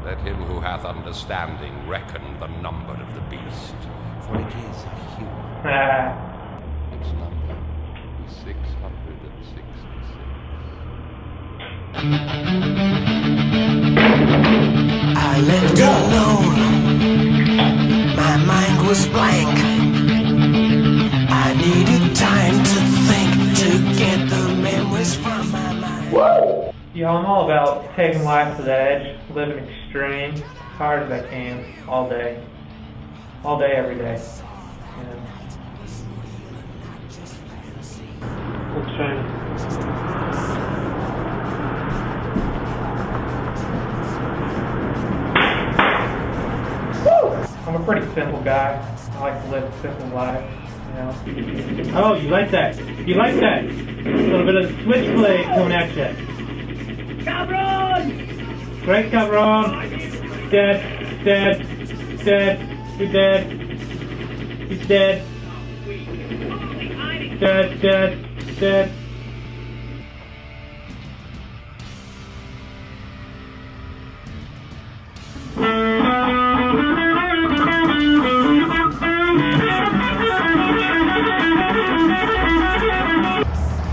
Let him who hath understanding reckon the number of the beast, for it is a human. Its number is 666. I left alone. My mind was blank. I needed time to think, to get the memories from my mind. Yeah, I'm all about taking life to the edge, living extreme, as hard as I can, all day. All day, every day. And we'll try. I'm a pretty simple guy. I like to live a simple life, you know. Oh, you like that? You like that? A little bit of Switchblade coming at you. Cabron! Great, Cabron. Dead, dead, dead. He's dead. He's dead. Dead, dead, dead.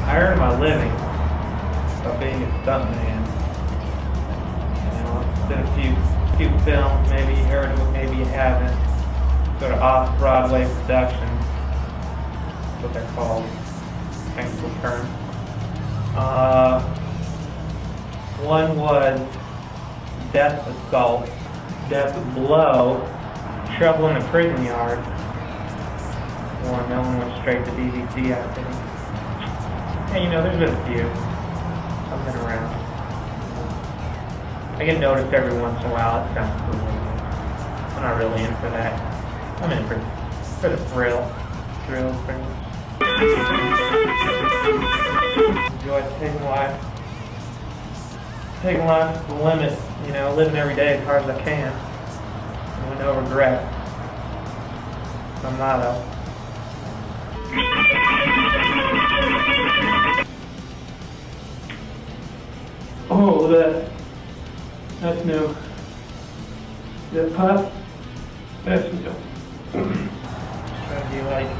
I earn my living by being a stuntman. You know, I've done a few films, maybe you heard of it, maybe you haven't. Sort of off-Broadway productions. That's what they're called. Technical term. One was Death Assault, Death Blow, Trouble in a Prison Yard. One, that one went straight to DVD, I think. Yeah, you know, there's been a few. I've been around. I get noticed every once in a while. It sounds cool. I'm not really in for that. I'm in for the thrill. Pretty much. Enjoy taking life. Taking life to the limit. You know, living every day as hard as I can. With no regret. My motto. Oh, that's new. That puff, that's new. Trying to be like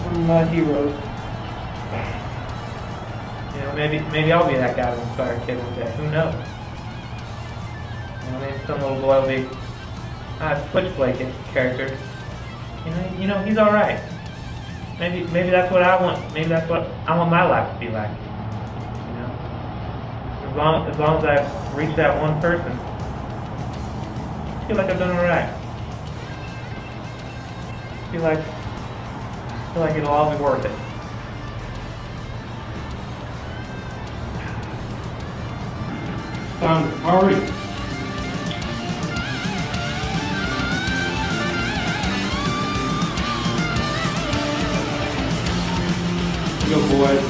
one of my heroes. You know, maybe I'll be that guy who inspired kids one day. Who knows? You know, maybe some little boy will be a Switchblade character. You know, he's all right. Maybe that's what I want. Maybe that's what I want my life to be like. As long as I've reached that one person, I feel like I've done alright. I feel like it'll all be worth it. Time to party. Go, boys.